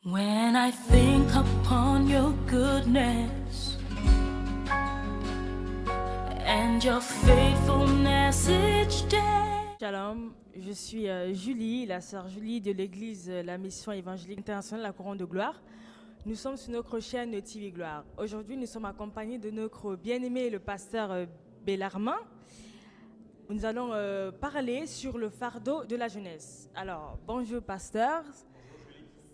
When I think upon your goodness and your faithfulness each day. Shalom, je suis Julie, la sœur Julie de l'église La Mission Évangélique Internationale La Couronne de Gloire. Nous sommes sur notre chaîne TV Gloire. Aujourd'hui, nous sommes accompagnés de notre bien-aimé, le pasteur Bellarmin. Nous allons parler sur le fardeau de la jeunesse. Alors, bonjour pasteur.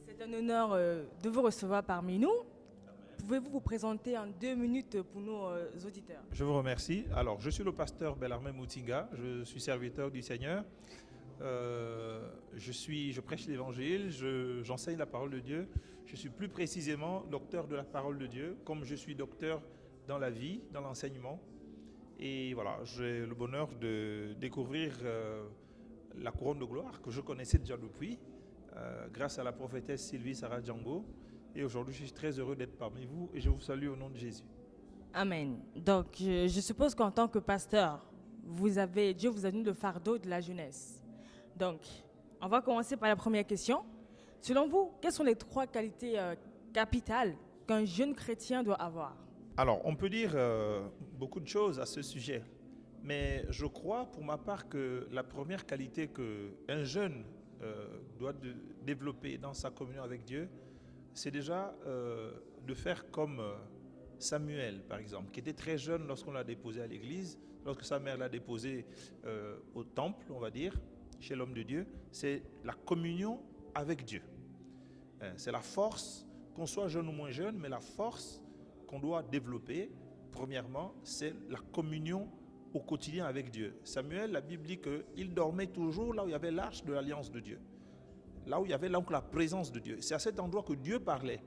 C'est un honneur de vous recevoir parmi nous. Pouvez-vous vous présenter en 2 minutes pour nos auditeurs? Je vous remercie. Alors, je suis le pasteur Bellarmin Moutinga, je suis serviteur du Seigneur. Je prêche l'évangile, j'enseigne la parole de Dieu. Je suis plus précisément docteur de la parole de Dieu, comme je suis docteur dans la vie, dans l'enseignement. Et voilà, j'ai le bonheur de découvrir la couronne de gloire que je connaissais déjà depuis, grâce à la prophétesse Sylvie Sarah Django. Et aujourd'hui, je suis très heureux d'être parmi vous et je vous salue au nom de Jésus. Amen. Donc, je suppose qu'en tant que pasteur, Dieu vous a donné le fardeau de la jeunesse. Donc, on va commencer par la première question. Selon vous, quelles sont les 3 qualités capitales qu'un jeune chrétien doit avoir? Alors, on peut dire beaucoup de choses à ce sujet, mais je crois pour ma part que la première qualité qu'un jeune doit développer dans sa communion avec Dieu, c'est déjà de faire comme Samuel, par exemple, qui était très jeune lorsqu'on l'a déposé à l'église, lorsque sa mère l'a déposé au temple, on va dire, chez l'homme de Dieu. C'est la communion avec Dieu. C'est la force, qu'on soit jeune ou moins jeune, mais la force qu'on doit développer, premièrement, c'est la communion au quotidien avec Dieu. Samuel, la Bible dit qu'il dormait toujours là où il y avait l'arche de l'alliance de Dieu. Là où il y avait donc la présence de Dieu. C'est à cet endroit que Dieu parlait.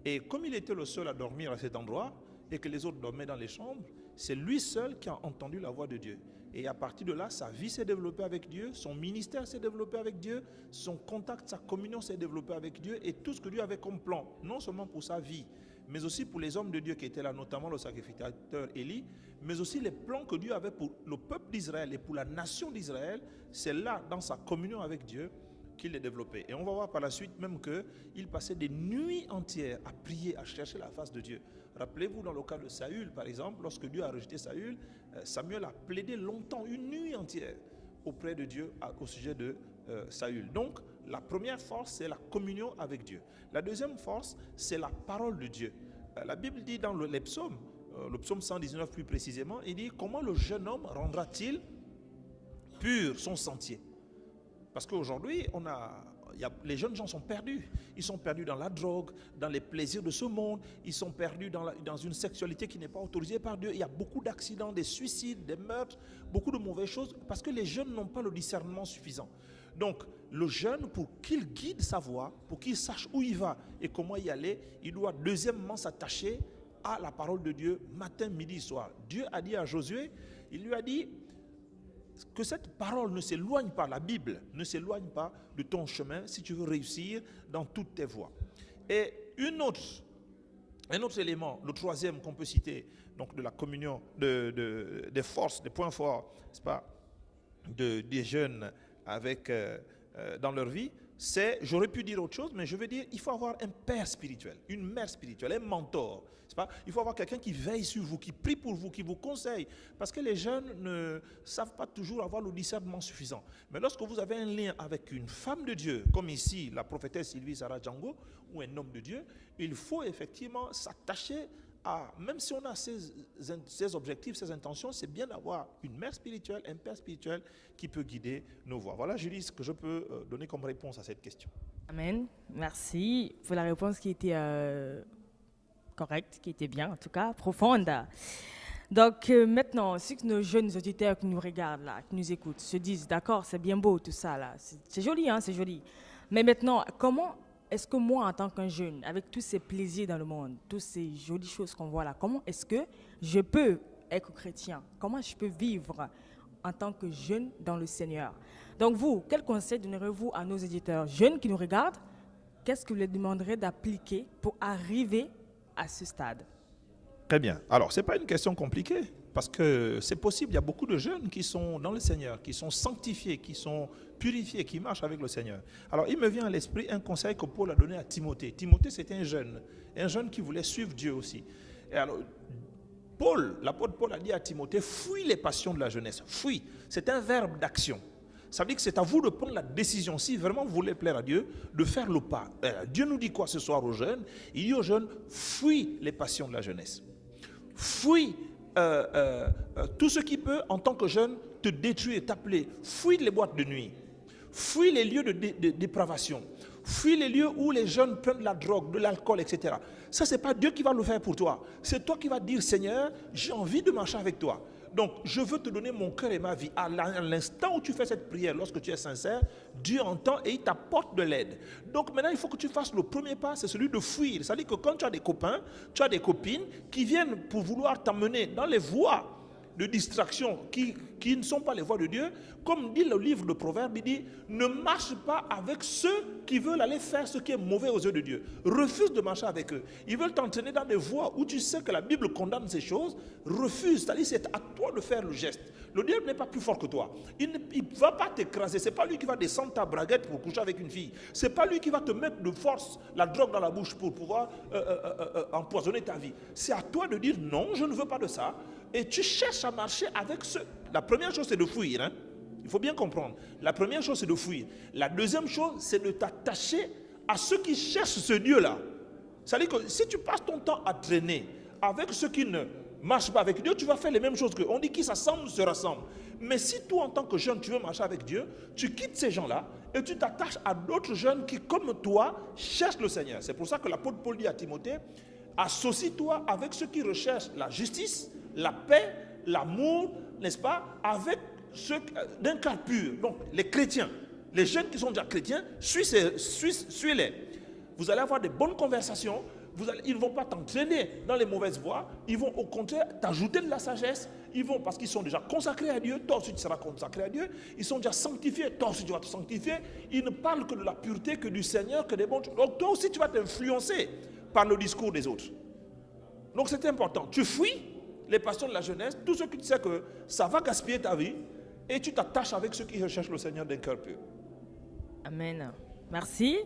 Et comme il était le seul à dormir à cet endroit, et que les autres dormaient dans les chambres, c'est lui seul qui a entendu la voix de Dieu. Et à partir de là, sa vie s'est développée avec Dieu, son ministère s'est développé avec Dieu, son contact, sa communion s'est développée avec Dieu, et tout ce que Dieu avait comme plan, non seulement pour sa vie, mais aussi pour les hommes de Dieu qui étaient là, notamment le sacrificateur Élie, mais aussi les plans que Dieu avait pour le peuple d'Israël et pour la nation d'Israël, c'est là, dans sa communion avec Dieu, qu'il les développait. Et on va voir par la suite même qu'il passait des nuits entières à prier, à chercher la face de Dieu. Rappelez-vous dans le cas de Saül, par exemple, lorsque Dieu a rejeté Saül, Samuel a plaidé longtemps, une nuit entière, auprès de Dieu au sujet de Saül. Donc, la première force, c'est la communion avec Dieu. La deuxième force, c'est la parole de Dieu. La Bible dit dans les psaumes, le psaume 119 plus précisément, il dit « Comment le jeune homme rendra-t-il pur son sentier ?» Parce qu'aujourd'hui, les jeunes gens sont perdus. Ils sont perdus dans la drogue, dans les plaisirs de ce monde. Ils sont perdus dans une sexualité qui n'est pas autorisée par Dieu. Il y a beaucoup d'accidents, des suicides, des meurtres, beaucoup de mauvaises choses, parce que les jeunes n'ont pas le discernement suffisant. Donc, le jeune, pour qu'il guide sa voie, pour qu'il sache où il va et comment y aller, il doit deuxièmement s'attacher à la parole de Dieu, matin, midi, soir. Dieu a dit à Josué, il lui a dit que cette parole ne s'éloigne pas, la Bible ne s'éloigne pas de ton chemin si tu veux réussir dans toutes tes voies. Et un autre élément, le troisième qu'on peut citer, donc de la communion, des forces, des points forts, n'est-ce pas, des jeunes avec, dans leur vie, c'est, j'aurais pu dire autre chose, mais je veux dire, il faut avoir un père spirituel, une mère spirituelle, un mentor. C'est pas, il faut avoir quelqu'un qui veille sur vous, qui prie pour vous, qui vous conseille. Parce que les jeunes ne savent pas toujours avoir le discernement suffisant. Mais lorsque vous avez un lien avec une femme de Dieu, comme ici la prophétesse Sylvie Sarah Django, ou un homme de Dieu, il faut effectivement s'attacher à, même si on a ses objectifs, ses intentions, c'est bien d'avoir une mère spirituelle, un père spirituel qui peut guider nos voies. Voilà, Julie, ce que je peux donner comme réponse à cette question. Amen. Merci pour la réponse qui était correcte, qui était bien, en tout cas, profonde. Donc maintenant, si nos jeunes auditeurs qui nous regardent là, qui nous écoutent, se disent, d'accord, c'est bien beau tout ça là, c'est joli, hein, c'est joli. Mais maintenant, comment est-ce que moi, en tant qu'un jeune, avec tous ces plaisirs dans le monde, toutes ces jolies choses qu'on voit là, comment est-ce que je peux être chrétien? Comment je peux vivre en tant que jeune dans le Seigneur? Donc vous, quel conseil donnerez-vous à nos éditeurs jeunes qui nous regardent? Qu'est-ce que vous leur demanderez d'appliquer pour arriver à ce stade? Très bien. Alors, ce n'est pas une question compliquée. parce que c'est possible, il y a beaucoup de jeunes qui sont dans le Seigneur, qui sont sanctifiés, qui sont purifiés, qui marchent avec le Seigneur. Alors, il me vient à l'esprit un conseil que Paul a donné à Timothée. Timothée, c'était un jeune qui voulait suivre Dieu aussi. Et alors, l'apôtre Paul a dit à Timothée, fuis les passions de la jeunesse. Fuis, c'est un verbe d'action. Ça veut dire que c'est à vous de prendre la décision, si vraiment vous voulez plaire à Dieu, de faire le pas. Dieu nous dit quoi ce soir aux jeunes? Il dit aux jeunes, fuis les passions de la jeunesse. Fuis tout ce qui peut, en tant que jeune, te détruire, t'appeler. Fuis les boîtes de nuit. Fuis les lieux de dépravation. Fuis les lieux où les jeunes prennent de la drogue, de l'alcool, etc. Ça, ce n'est pas Dieu qui va le faire pour toi. C'est toi qui vas dire, Seigneur, j'ai envie de marcher avec toi. Donc, je veux te donner mon cœur et ma vie. À l'instant où tu fais cette prière, lorsque tu es sincère, Dieu entend et il t'apporte de l'aide. Donc, maintenant, il faut que tu fasses le premier pas, c'est celui de fuir. C'est-à-dire que quand tu as des copains, tu as des copines qui viennent pour vouloir t'amener dans les voies de distraction qui ne sont pas les voies de Dieu, comme dit le livre de Proverbes, il dit, ne marche pas avec ceux qui veulent aller faire ce qui est mauvais aux yeux de Dieu. Refuse de marcher avec eux. Ils veulent t'entraîner dans des voies où tu sais que la Bible condamne ces choses. Refuse, c'est-à-dire c'est à toi de faire le geste. Le diable n'est pas plus fort que toi. Il ne va pas t'écraser. C'est pas lui qui va descendre ta braguette pour coucher avec une fille. C'est pas lui qui va te mettre de force la drogue dans la bouche pour pouvoir empoisonner ta vie. C'est à toi de dire non, je ne veux pas de ça. Et tu cherches à marcher avec ceux. La première chose, c'est de fuir. Hein? Il faut bien comprendre. La première chose, c'est de fuir. La deuxième chose, c'est de t'attacher à ceux qui cherchent ce Dieu-là. C'est-à-dire que si tu passes ton temps à traîner avec ceux qui ne marchent pas avec Dieu, tu vas faire les mêmes choses qu'eux. On dit qui s'assemble se rassemble. Mais si toi, en tant que jeune, tu veux marcher avec Dieu, tu quittes ces gens-là et tu t'attaches à d'autres jeunes qui, comme toi, cherchent le Seigneur. C'est pour ça que l'apôtre Paul dit à Timothée, associe-toi avec ceux qui recherchent la justice, la paix, l'amour, n'est-ce pas, avec ceux d'un cœur pur. Donc, les chrétiens, les jeunes qui sont déjà chrétiens, suis-les. Vous allez avoir des bonnes conversations, ils ne vont pas t'entraîner dans les mauvaises voies, ils vont au contraire t'ajouter de la sagesse, parce qu'ils sont déjà consacrés à Dieu, toi aussi tu seras consacré à Dieu, ils sont déjà sanctifiés, toi aussi tu vas te sanctifier, ils ne parlent que de la pureté, que du Seigneur, que des bons... Donc toi aussi tu vas t'influencer par le discours des autres. Donc c'est important, tu fuis les passions de la jeunesse, tout ce que tu sais que ça va gaspiller ta vie, et tu t'attaches avec ceux qui recherchent le Seigneur d'un cœur pur. Amen. Merci.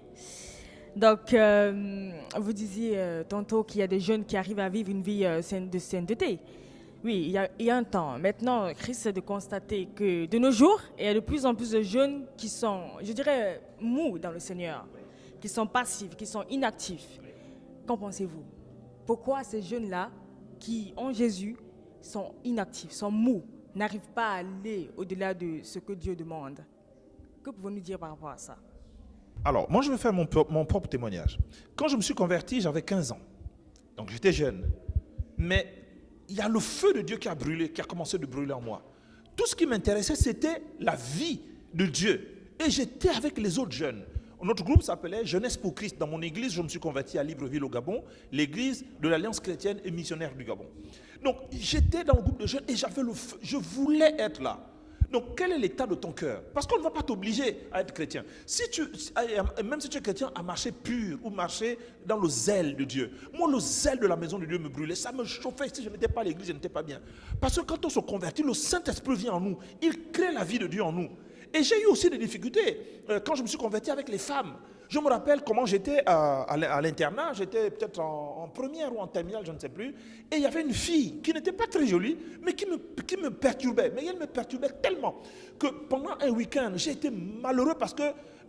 Donc, vous disiez tantôt qu'il y a des jeunes qui arrivent à vivre une vie de sainteté. Oui, il y a un temps. Maintenant, Christ, c'est de constater que de nos jours, il y a de plus en plus de jeunes qui sont, je dirais, mous dans le Seigneur, qui sont passifs, qui sont inactifs. Qu'en pensez-vous? Pourquoi ces jeunes-là qui ont Jésus sont inactifs, sont mous, n'arrivent pas à aller au-delà de ce que Dieu demande? Que pouvez-vous nous dire par rapport à ça? Alors, moi, je vais faire mon propre témoignage. Quand je me suis converti, j'avais 15 ans. Donc, j'étais jeune. Mais il y a le feu de Dieu qui a brûlé, qui a commencé de brûler en moi. Tout ce qui m'intéressait, c'était la vie de Dieu. Et j'étais avec les autres jeunes. Notre groupe s'appelait Jeunesse pour Christ. Dans mon église, je me suis converti à Libreville au Gabon, l'église de l'Alliance chrétienne et missionnaire du Gabon. Donc, j'étais dans le groupe de jeunes et j'avais le feu. Je voulais être là. Donc, quel est l'état de ton cœur? Parce qu'on ne va pas t'obliger à être chrétien. Même si tu es chrétien, à marcher pur ou marcher dans le zèle de Dieu. Moi, le zèle de la maison de Dieu me brûlait. Ça me chauffait. Si je n'étais pas à l'église, je n'étais pas bien. Parce que quand on se convertit, le Saint-Esprit vient en nous. Il crée la vie de Dieu en nous. Et j'ai eu aussi des difficultés quand je me suis converti avec les femmes. Je me rappelle comment j'étais à l'internat, j'étais peut-être en première ou en terminale, je ne sais plus. Et il y avait une fille qui n'était pas très jolie, mais qui me perturbait. Mais elle me perturbait tellement que pendant un week-end, j'ai été malheureux parce que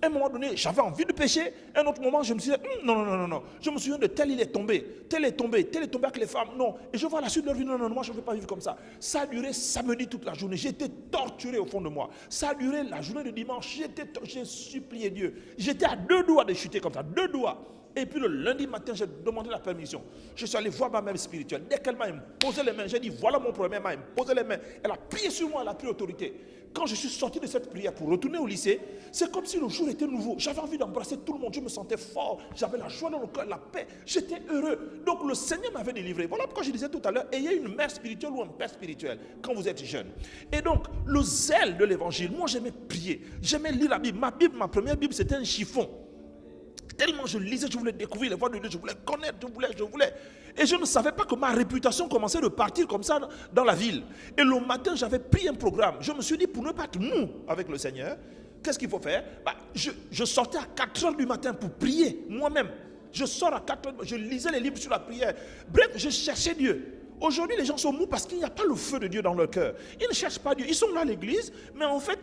un moment donné, j'avais envie de pécher. Un autre moment, je me suis dit, non. Je me souviens de tel, il est tombé. Tel est tombé avec les femmes. Non. Et je vois la suite de leur vie. Non, moi, je ne veux pas vivre comme ça. Ça a duré samedi toute la journée. J'étais torturé au fond de moi. Ça a duré la journée de dimanche. J'ai supplié Dieu. J'étais à 2 doigts de chuter comme ça. 2 doigts. Et puis le lundi matin, j'ai demandé la permission. Je suis allé voir ma mère spirituelle. Dès qu'elle m'a imposé les mains, j'ai dit, voilà mon problème. Elle m'a imposé les mains. Elle a prié sur moi, elle a pris l'autorité. Quand je suis sorti de cette prière pour retourner au lycée, c'est comme si le jour était nouveau. J'avais envie d'embrasser tout le monde. Je me sentais fort. J'avais la joie dans le cœur, la paix. J'étais heureux. Donc le Seigneur m'avait délivré. Voilà pourquoi je disais tout à l'heure, ayez une mère spirituelle ou un père spirituel quand vous êtes jeune. Et donc, le zèle de l'évangile, moi j'aimais prier. J'aimais lire la Bible. Ma première Bible, c'était un chiffon. Tellement je lisais, je voulais découvrir les voies de Dieu, je voulais connaître, je voulais. Et je ne savais pas que ma réputation commençait de partir comme ça dans la ville. Et le matin, j'avais pris un programme. Je me suis dit, pour ne pas être mou avec le Seigneur, qu'est-ce qu'il faut faire? Je sortais à 4 heures du matin pour prier, moi-même. Je sors à 4 heures, je lisais les livres sur la prière. Bref, je cherchais Dieu. Aujourd'hui, les gens sont mous parce qu'il n'y a pas le feu de Dieu dans leur cœur. Ils ne cherchent pas Dieu. Ils sont là à l'église, mais en fait,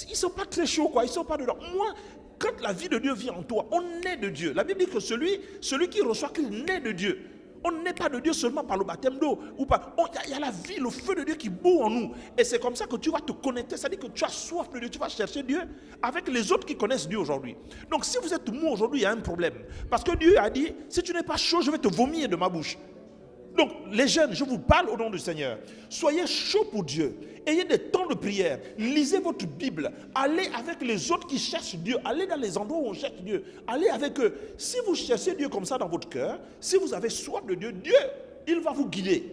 ils ne sont pas très chauds, quoi. Ils ne sont pas dedans. Moi, quand la vie de Dieu vit en toi, on naît de Dieu. La Bible dit que celui qui reçoit, qu'il naît de Dieu. On n'est pas de Dieu seulement par le baptême d'eau. Il y a la vie, le feu de Dieu qui bout en nous. Et c'est comme ça que tu vas te connecter. C'est-à-dire que tu as soif de Dieu. Tu vas chercher Dieu avec les autres qui connaissent Dieu aujourd'hui. Donc si vous êtes mou aujourd'hui, il y a un problème. Parce que Dieu a dit, si tu n'es pas chaud, je vais te vomir de ma bouche. Donc, les jeunes, je vous parle au nom du Seigneur. Soyez chauds pour Dieu. Ayez des temps de prière. Lisez votre Bible. Allez avec les autres qui cherchent Dieu. Allez dans les endroits où on cherche Dieu. Allez avec eux. Si vous cherchez Dieu comme ça dans votre cœur, si vous avez soif de Dieu, Dieu, il va vous guider.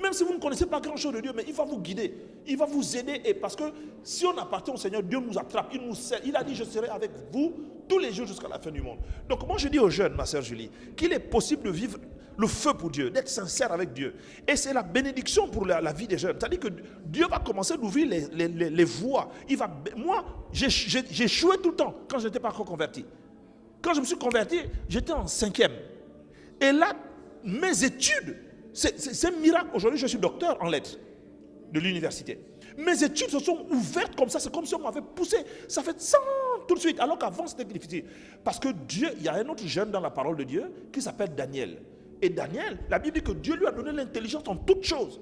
Même si vous ne connaissez pas grand-chose de Dieu, mais il va vous guider. Il va vous aider. Et parce que si on appartient au Seigneur, Dieu nous attrape. Il nous sert. Il a dit, je serai avec vous tous les jours jusqu'à la fin du monde. Donc moi, je dis aux jeunes, ma sœur Julie, qu'il est possible de vivre le feu pour Dieu, d'être sincère avec Dieu. Et c'est la bénédiction pour la vie des jeunes. C'est-à-dire que Dieu va commencer d'ouvrir les voies. Moi, j'ai échoué tout le temps quand je n'étais pas encore converti. Quand je me suis converti, j'étais en 5e. Et là, mes études, c'est un miracle. Aujourd'hui, je suis docteur en lettres de l'université. Mes études se sont ouvertes comme ça. C'est comme si on m'avait poussé. Ça fait 100 tout de suite. Alors qu'avant, c'était difficile. Parce que Dieu, il y a un autre jeune dans la parole de Dieu qui s'appelle Daniel. Et Daniel, la Bible dit que Dieu lui a donné l'intelligence en toutes choses.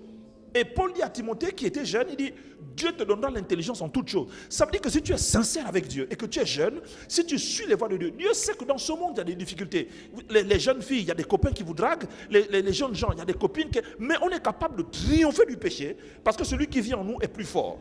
Et Paul dit à Timothée qui était jeune, il dit, Dieu te donnera l'intelligence en toutes choses. Ça veut dire que si tu es sincère avec Dieu et que tu es jeune, si tu suis les voies de Dieu, Dieu sait que dans ce monde, il y a des difficultés. Les jeunes filles, il y a des copains qui vous draguent, les jeunes gens, il y a des copines mais on est capable de triompher du péché parce que celui qui vit en nous est plus fort.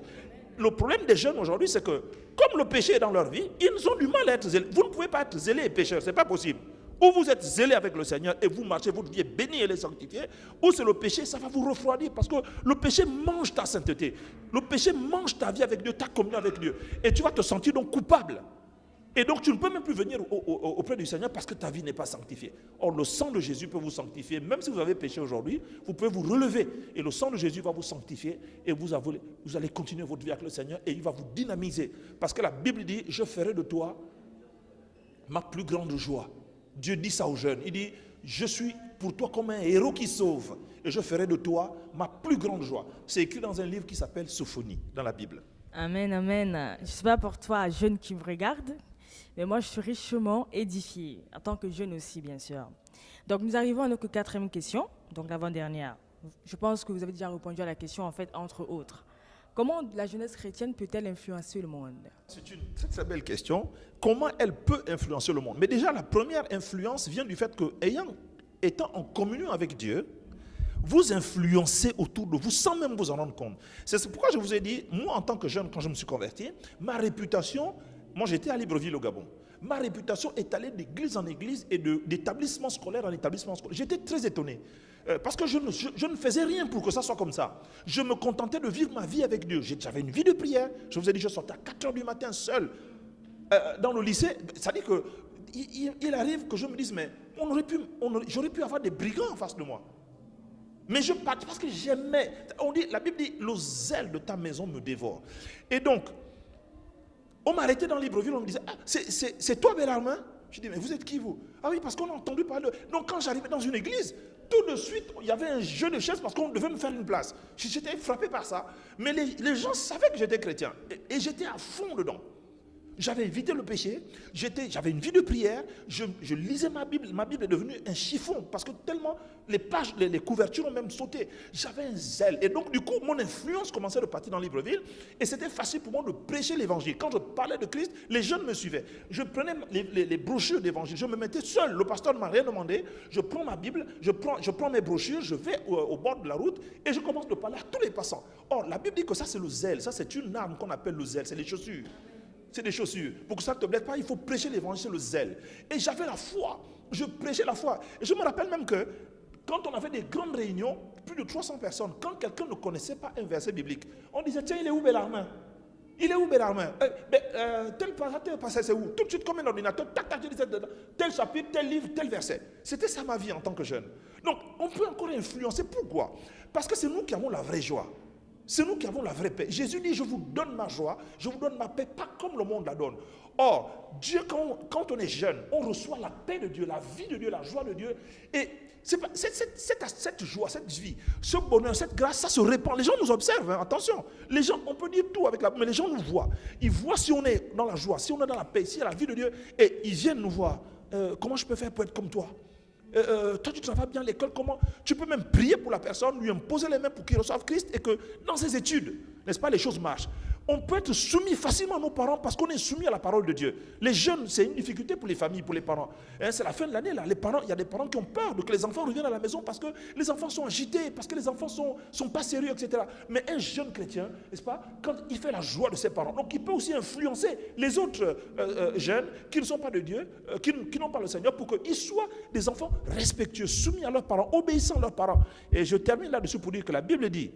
Le problème des jeunes aujourd'hui, c'est que comme le péché est dans leur vie, ils ont du mal à être zélés. Vous ne pouvez pas être zélé et pécheur, ce n'est pas possible. Ou vous êtes zélé avec le Seigneur et vous marchez, votre vie est bénie et elle est sanctifiée, ou c'est le péché, ça va vous refroidir parce que le péché mange ta sainteté. Le péché mange ta vie avec Dieu, ta communion avec Dieu. Et tu vas te sentir donc coupable. Et donc tu ne peux même plus venir auprès du Seigneur parce que ta vie n'est pas sanctifiée. Or le sang de Jésus peut vous sanctifier. Même si vous avez péché aujourd'hui, vous pouvez vous relever. Et le sang de Jésus va vous sanctifier et vous allez continuer votre vie avec le Seigneur et il va vous dynamiser. Parce que la Bible dit, je ferai de toi ma plus grande joie. Dieu dit ça aux jeunes. Il dit, je suis pour toi comme un héros qui sauve. Et je ferai de toi ma plus grande joie. C'est écrit dans un livre qui s'appelle Sophonie, dans la Bible. Amen, amen. Je ne sais pas pour toi, jeune qui me regarde, mais moi, je suis richement édifiée, en tant que jeune aussi, bien sûr. Donc, nous arrivons à notre 4e question, donc l'avant-dernière. Je pense que vous avez déjà répondu à la question, en fait, entre autres. Comment la jeunesse chrétienne peut-elle influencer le monde? C'est une très très belle question. Comment elle peut influencer le monde? Mais déjà, la première influence vient du fait que, étant en communion avec Dieu, vous influencez autour de vous sans même vous en rendre compte. C'est pourquoi je vous ai dit, moi en tant que jeune, quand je me suis converti, ma réputation, moi j'étais à Libreville au Gabon, ma réputation est allée d'église en église et d'établissement scolaire en établissement scolaire. J'étais très étonné. Parce que je ne faisais rien pour que ça soit comme ça. Je me contentais de vivre ma vie avec Dieu. J'avais une vie de prière. Je vous ai dit, je sortais à 4 heures du matin seul dans le lycée. Ça dit que il arrive que je me dise, mais j'aurais pu avoir des brigands en face de moi. Mais je partais parce que j'aimais. La Bible dit, le zèle de ta maison me dévore. Et donc, on m'arrêtait dans Libreville, on me disait, ah, c'est toi Bellarmin? Je dis, mais vous êtes qui vous? Ah oui, parce qu'on a entendu parler. Donc quand j'arrivais dans une église, tout de suite, il y avait un jeu de chaises parce qu'on devait me faire une place. J'étais frappé par ça. Mais les gens savaient que j'étais chrétien. Et j'étais à fond dedans. J'avais évité le péché, j'avais une vie de prière, je lisais ma Bible est devenue un chiffon, parce que tellement les pages, les couvertures ont même sauté. J'avais un zèle, et donc du coup, mon influence commençait de partir dans Libreville, et c'était facile pour moi de prêcher l'évangile. Quand je parlais de Christ, les jeunes me suivaient. Je prenais les brochures d'évangile, je me mettais seul, le pasteur ne m'a rien demandé, je prends ma Bible, je prends mes brochures, je vais au bord de la route, et je commence de parler à tous les passants. Or, la Bible dit que ça c'est le zèle, ça c'est une arme qu'on appelle le zèle, c'est les chaussures. C'est des chaussures. Pour que ça ne te blesse pas, il faut prêcher l'évangile, c'est le zèle. Et j'avais la foi. Je prêchais la foi. Et je me rappelle même que quand on avait des grandes réunions, plus de 300 personnes, quand quelqu'un ne connaissait pas un verset biblique, on disait, tiens, il est où Bellarmin? Il est où Bernard? Tel passage, c'est où? Tout de suite, comme un ordinateur, tac, tac, tel chapitre, tel livre, tel verset. C'était ça ma vie en tant que jeune. Donc, on peut encore influencer. Pourquoi? Parce que c'est nous qui avons la vraie joie. C'est nous qui avons la vraie paix. Jésus dit, je vous donne ma joie, je vous donne ma paix, pas comme le monde la donne. Or, Dieu, quand on est jeune, on reçoit la paix de Dieu, la vie de Dieu, la joie de Dieu. Et cette joie, cette vie, ce bonheur, cette grâce, ça se répand. Les gens nous observent, hein, attention. Les gens, on peut dire tout avec mais les gens nous voient. Ils voient si on est dans la joie, si on est dans la paix, si il y a la vie de Dieu. Et ils viennent nous voir. Comment je peux faire pour être comme toi? Toi, tu travailles bien à l'école, comment? Tu peux même prier pour la personne, lui imposer les mains pour qu'il reçoive Christ et que dans ses études, n'est-ce pas, les choses marchent. On peut être soumis facilement à nos parents parce qu'on est soumis à la parole de Dieu. Les jeunes, c'est une difficulté pour les familles, pour les parents. Hein, c'est la fin de l'année, là. Il y a des parents qui ont peur de que les enfants reviennent à la maison parce que les enfants sont agités, parce que les enfants sont pas sérieux, etc. Mais un jeune chrétien, n'est-ce pas, quand il fait la joie de ses parents, donc il peut aussi influencer les autres jeunes qui ne sont pas de Dieu, qui n'ont pas le Seigneur, pour qu'ils soient des enfants respectueux, soumis à leurs parents, obéissants à leurs parents. Et je termine là-dessus pour dire que la Bible dit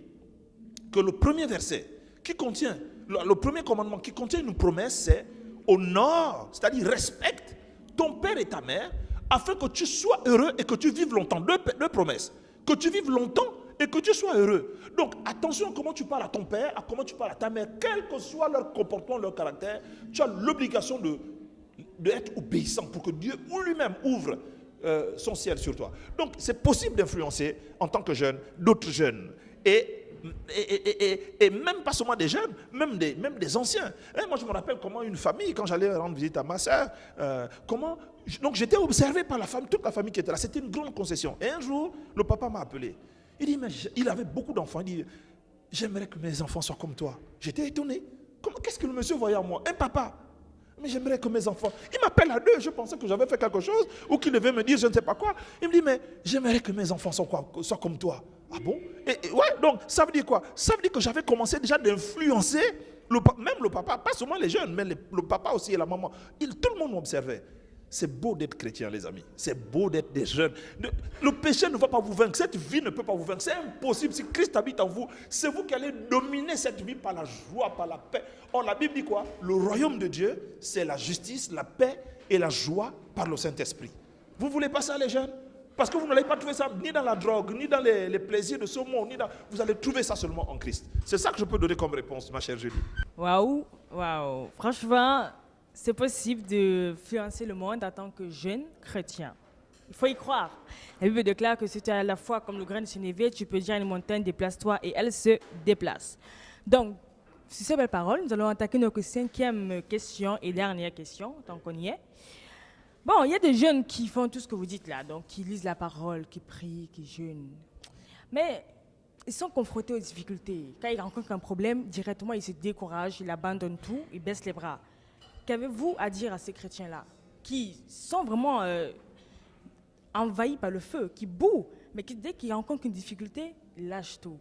que le premier verset qui contient, le premier commandement qui contient une promesse, c'est honore, c'est-à-dire respecte ton père et ta mère, afin que tu sois heureux et que tu vives longtemps. Deux promesses. Que tu vives longtemps et que tu sois heureux. Donc attention à comment tu parles à ton père, à comment tu parles à ta mère, quel que soit leur comportement, leur caractère, tu as l'obligation d'être obéissant pour que Dieu lui-même ouvre son ciel sur toi. Donc c'est possible d'influencer en tant que jeune d'autres jeunes. Et même pas seulement des jeunes, même des anciens. Hein, moi, je me rappelle comment une famille, quand j'allais rendre visite à ma soeur, donc j'étais observé par la famille, toute la famille qui était là. C'était une grande concession. Et un jour, le papa m'a appelé. Il dit, mais il avait beaucoup d'enfants. Il dit, j'aimerais que mes enfants soient comme toi. J'étais étonné. Qu'est-ce que le monsieur voyait en moi? Un papa. Mais j'aimerais que mes enfants... Il m'appelle à deux. Je pensais que j'avais fait quelque chose ou qu'il devait me dire je ne sais pas quoi. Il me dit, mais j'aimerais que mes enfants soient comme toi. Ah bon? Ouais, donc ça veut dire quoi? Ça veut dire que j'avais commencé déjà d'influencer même le papa, pas seulement les jeunes, mais le papa aussi et la maman. Tout le monde m'observait. C'est beau d'être chrétien, les amis. C'est beau d'être des jeunes. Le péché ne va pas vous vaincre. Cette vie ne peut pas vous vaincre. C'est impossible. Si Christ habite en vous, c'est vous qui allez dominer cette vie par la joie, par la paix. Or, la Bible dit quoi? Le royaume de Dieu, c'est la justice, la paix et la joie par le Saint-Esprit. Vous ne voulez pas ça, les jeunes? Parce que vous n'allez pas trouver ça ni dans la drogue, ni dans les plaisirs de ce monde, vous allez trouver ça seulement en Christ. C'est ça que je peux donner comme réponse, ma chère Julie. Waouh, waouh. Franchement, c'est possible d'influencer le monde en tant que jeune chrétien. Il faut y croire. La Bible déclare que si tu es à la fois comme le grain de sénévé, tu peux dire à une montagne, déplace-toi, et elle se déplace. Donc, sur ces belles paroles, nous allons attaquer notre 5e question et dernière question, tant qu'on y est. Bon, il y a des jeunes qui font tout ce que vous dites là, donc qui lisent la parole, qui prient, qui jeûnent. Mais ils sont confrontés aux difficultés. Quand ils rencontrent un problème, directement, ils se découragent, ils abandonnent tout, ils baissent les bras. Qu'avez-vous à dire à ces chrétiens-là, qui sont vraiment envahis par le feu, qui bouent, mais qui, dès qu'ils rencontrent une difficulté, ils lâchent tout?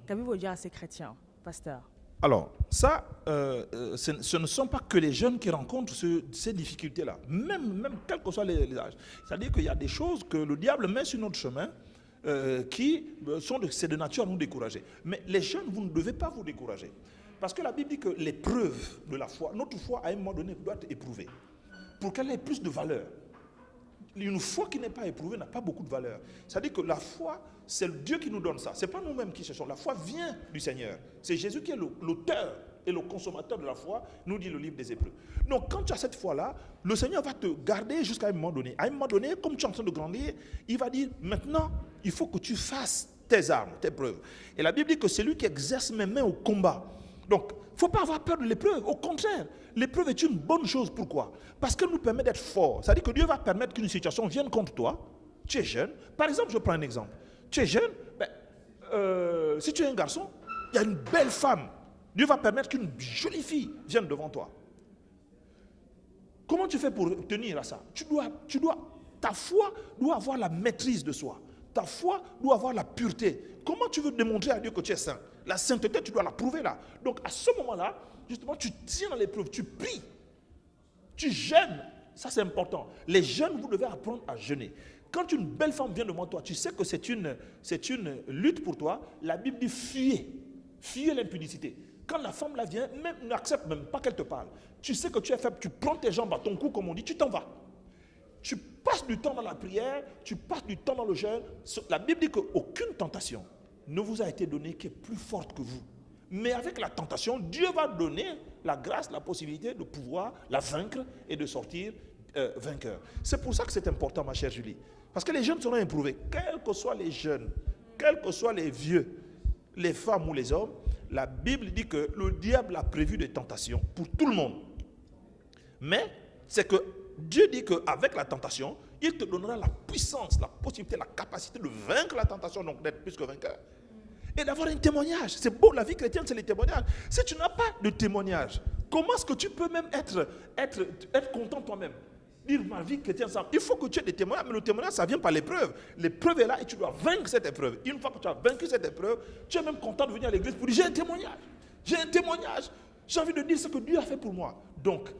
Qu'avez-vous à dire à ces chrétiens, pasteur? Alors, ça, ce ne sont pas que les jeunes qui rencontrent ces difficultés-là, même quels que soient les âges. C'est-à-dire qu'il y a des choses que le diable met sur notre chemin c'est de nature à nous décourager. Mais les jeunes, vous ne devez pas vous décourager. Parce que la Bible dit que l'épreuve de la foi, notre foi, à un moment donné, doit être éprouvée. Pour qu'elle ait plus de valeur. Une foi qui n'est pas éprouvée n'a pas beaucoup de valeur. C'est-à-dire que la foi, c'est Dieu qui nous donne ça. Ce n'est pas nous-mêmes qui cherchons. La foi vient du Seigneur. C'est Jésus qui est l'auteur et le consommateur de la foi, nous dit le livre des Hébreux. Donc quand tu as cette foi-là, le Seigneur va te garder jusqu'à un moment donné. À un moment donné, comme tu es en train de grandir, il va dire, maintenant, il faut que tu fasses tes armes, tes preuves. Et la Bible dit que c'est lui qui exerce mes mains au combat. Donc, il ne faut pas avoir peur de l'épreuve. Au contraire, l'épreuve est une bonne chose. Pourquoi? Parce qu'elle nous permet d'être forts. C'est-à-dire que Dieu va permettre qu'une situation vienne contre toi. Tu es jeune. Par exemple, je prends un exemple. Tu es jeune, si tu es un garçon, il y a une belle femme. Dieu va permettre qu'une jolie fille vienne devant toi. Comment tu fais pour tenir à ça? Ta foi doit avoir la maîtrise de soi. Ta foi doit avoir la pureté. Comment tu veux démontrer à Dieu que tu es saint? La sainteté, tu dois la prouver là. Donc à ce moment-là, justement, tu tiens dans l'épreuve, tu pries, tu jeûnes. Ça, c'est important. Les jeunes, vous devez apprendre à jeûner. Quand une belle femme vient devant toi, tu sais que c'est une lutte pour toi. La Bible dit fuyez l'impudicité. Quand la femme là vient, même n'accepte même pas qu'elle te parle. Tu sais que tu es faible, tu prends tes jambes à ton cou, comme on dit, tu t'en vas. Tu passes du temps dans la prière, tu passes du temps dans le jeûne. La Bible dit qu'aucune tentation ne vous a été donnée qui est plus forte que vous. Mais avec la tentation, Dieu va donner la grâce, la possibilité de pouvoir la vaincre et de sortir vainqueur. C'est pour ça que c'est important, ma chère Julie. Parce que les jeunes seront éprouvés. Quels que soient les jeunes, quels que soient les vieux, les femmes ou les hommes, la Bible dit que le diable a prévu des tentations pour tout le monde. Mais c'est que Dieu dit qu'avec la tentation, il te donnera la puissance, la possibilité, la capacité de vaincre la tentation, donc d'être plus que vainqueur. Et d'avoir un témoignage. C'est beau, la vie chrétienne, c'est les témoignages. Si tu n'as pas de témoignage, comment est-ce que tu peux même être content toi-même? Dire ma vie chrétienne, ça, il faut que tu aies des témoignages, mais le témoignage, ça vient par l'épreuve. L'épreuve est là et tu dois vaincre cette épreuve. Une fois que tu as vaincu cette épreuve, tu es même content de venir à l'église pour dire j'ai un témoignage. J'ai un témoignage. J'ai envie de dire ce que Dieu a fait pour moi. Donc,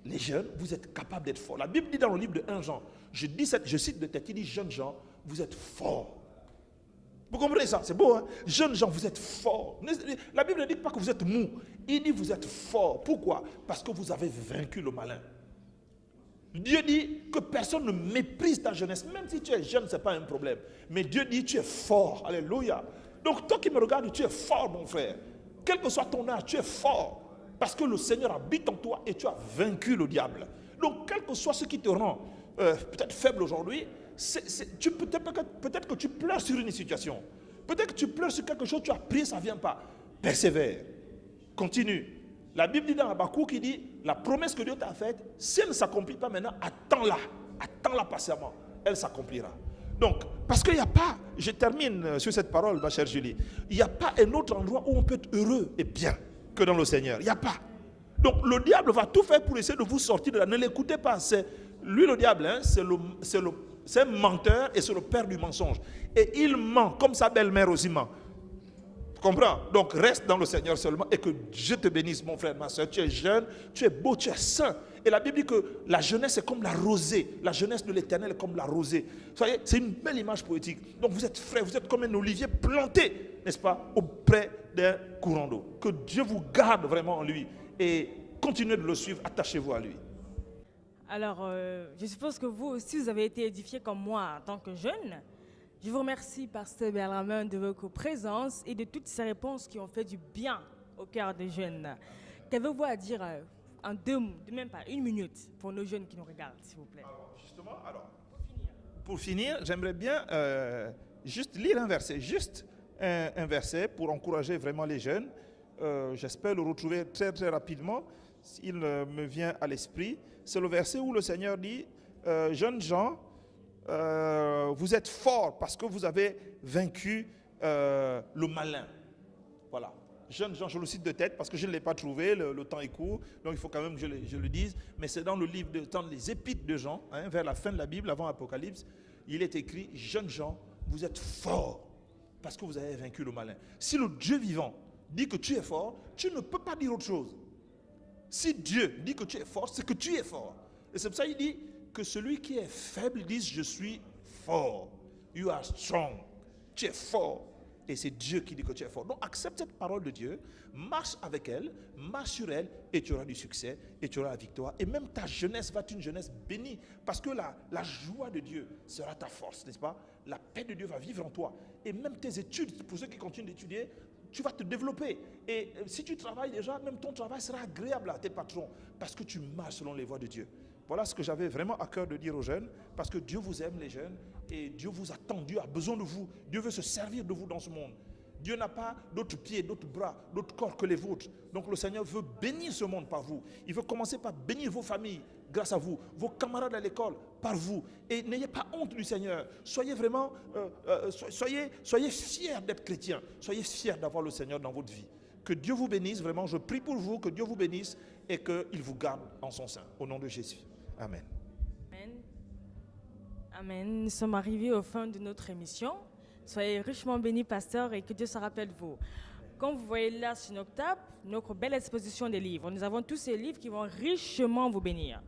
les jeunes, vous êtes capables d'être forts. La Bible dit dans le livre de 1 Jean, je cite de tête, il dit jeunes gens, vous êtes forts. Vous comprenez ça? C'est beau, hein? Jeunes gens, vous êtes forts. La Bible ne dit pas que vous êtes mous. Il dit vous êtes forts. Pourquoi? Parce que vous avez vaincu le malin. Dieu dit que personne ne méprise ta jeunesse. Même si tu es jeune, ce n'est pas un problème. Mais Dieu dit tu es fort. Alléluia. Donc toi qui me regardes, tu es fort, mon frère. Quel que soit ton âge, tu es fort. Parce que le Seigneur habite en toi et tu as vaincu le diable. Donc quel que soit ce qui te rend peut-être faible aujourd'hui, peut-être que tu pleures sur une situation. Peut-être que tu pleures sur quelque chose, tu as prié, ça ne vient pas. Persévère. Continue. La Bible dit dans Habakkuk, qui dit, la promesse que Dieu t'a faite, si elle ne s'accomplit pas maintenant, attends-la patiemment, elle s'accomplira. Donc, parce qu'il n'y a pas, je termine sur cette parole, ma chère Julie, il n'y a pas un autre endroit où on peut être heureux et bien que dans le Seigneur. Il n'y a pas. Donc, le diable va tout faire pour essayer de vous sortir de là. Ne l'écoutez pas. Lui, le diable, hein, c'est un menteur et c'est le père du mensonge. Et il ment, comme sa belle-mère aussi ment. Comprends? Donc reste dans le Seigneur seulement et que Dieu te bénisse, mon frère, ma soeur. Tu es jeune, tu es beau, tu es saint. Et la Bible dit que la jeunesse est comme la rosée. La jeunesse de l'Éternel est comme la rosée. Vous voyez, c'est une belle image poétique. Donc vous êtes frais, vous êtes comme un olivier planté, n'est-ce pas, auprès d'un courant d'eau. Que Dieu vous garde vraiment en lui et continuez de le suivre, attachez-vous à lui. Alors, je suppose que vous aussi, vous avez été édifiés comme moi en tant que jeune. Je vous remercie, Pasteur Bellarmine, de votre présence et de toutes ces réponses qui ont fait du bien au cœur des jeunes. Qu'avez-vous à dire en même pas une minute, pour nos jeunes qui nous regardent, s'il vous plaît? Alors, justement, pour finir, j'aimerais bien juste lire un verset, un verset pour encourager vraiment les jeunes. J'espère le retrouver très très rapidement, s'il me vient à l'esprit. C'est le verset où le Seigneur dit, jeunes gens, vous êtes forts parce que vous avez vaincu le malin. Voilà. Jeunes gens, je le cite de tête parce que je ne l'ai pas trouvé, le temps est court, donc il faut quand même que je le dise. Mais c'est dans le livre dans les épîtres de Jean, hein, vers la fin de la Bible, avant Apocalypse, il est écrit, jeunes gens, vous êtes forts parce que vous avez vaincu le malin. Si le Dieu vivant dit que tu es fort, tu ne peux pas dire autre chose. Si Dieu dit que tu es fort, c'est que tu es fort. Et c'est pour ça qu'il dit que celui qui est faible dise je suis fort. You are strong. Tu es fort. Et c'est Dieu qui dit que tu es fort. Donc accepte cette parole de Dieu, marche avec elle, marche sur elle et tu auras du succès et tu auras la victoire. Et même ta jeunesse va être une jeunesse bénie parce que la joie de Dieu sera ta force, n'est-ce pas? La paix de Dieu va vivre en toi. Et même tes études, pour ceux qui continuent d'étudier, tu vas te développer. Et si tu travailles déjà, même ton travail sera agréable à tes patrons parce que tu marches selon les voies de Dieu. Voilà ce que j'avais vraiment à cœur de dire aux jeunes, parce que Dieu vous aime les jeunes, et Dieu vous attend, Dieu a besoin de vous, Dieu veut se servir de vous dans ce monde. Dieu n'a pas d'autres pieds, d'autres bras, d'autres corps que les vôtres. Donc le Seigneur veut bénir ce monde par vous. Il veut commencer par bénir vos familles grâce à vous, vos camarades à l'école par vous. Et n'ayez pas honte du Seigneur. Soyez vraiment, soyez fiers d'être chrétiens. Soyez fiers d'avoir le Seigneur dans votre vie. Que Dieu vous bénisse, vraiment, je prie pour vous, que Dieu vous bénisse et qu'il vous garde en son sein. Au nom de Jésus. Amen. Amen. Amen. Nous sommes arrivés au fin de notre émission. Soyez richement bénis, pasteur, et que Dieu se rappelle de vous. Comme vous voyez là sur notre table, notre belle exposition des livres. Nous avons tous ces livres qui vont richement vous bénir.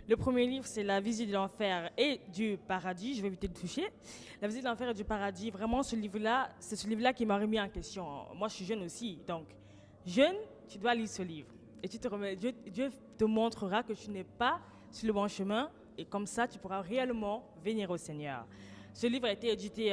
Le premier livre, c'est La visite de l'enfer et du paradis. Je vais éviter de toucher. La visite de l'enfer et du paradis. Vraiment, ce livre-là, c'est ce livre-là qui m'a remis en question. Moi, je suis jeune aussi. Donc, jeune, tu dois lire ce livre. Et Dieu te montrera que tu n'es pas sur le bon chemin. Et comme ça, tu pourras réellement venir au Seigneur. Ce livre a été édité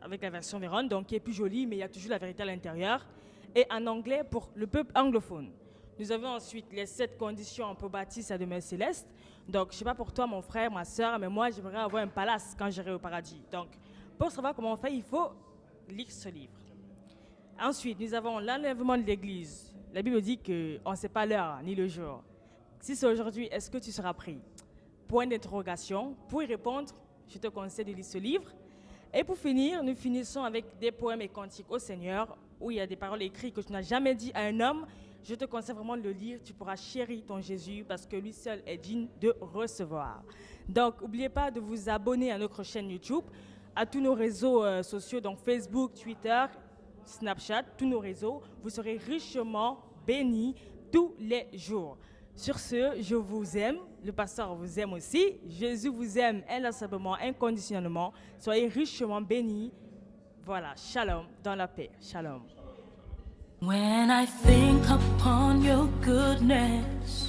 avec la version Véron, donc qui est plus jolie, mais il y a toujours la vérité à l'intérieur. Et en anglais pour le peuple anglophone. Nous avons ensuite les 7 conditions pour bâtir sa demeure céleste. Donc, je ne sais pas pour toi, mon frère, ma soeur, mais moi, j'aimerais avoir un palace quand j'irai au paradis. Donc, pour savoir comment on fait, il faut lire ce livre. Ensuite, nous avons l'enlèvement de l'Église. La Bible dit qu'on ne sait pas l'heure ni le jour. Si c'est aujourd'hui, est-ce que tu seras pris? Point d'interrogation. Pour y répondre, je te conseille de lire ce livre. Et pour finir, nous finissons avec des poèmes et cantiques au Seigneur, où il y a des paroles écrites que tu n'as jamais dit à un homme. Je te conseille vraiment de le lire. Tu pourras chérir ton Jésus parce que lui seul est digne de recevoir. Donc, n'oubliez pas de vous abonner à notre chaîne YouTube, à tous nos réseaux sociaux, donc Facebook, Twitter, Snapchat, tous nos réseaux. Vous serez richement bénis tous les jours. Sur ce, je vous aime. Le pasteur vous aime aussi. Jésus vous aime inlassablement, inconditionnellement. Soyez richement bénis. Voilà, shalom, dans la paix. Shalom. When I think upon your goodness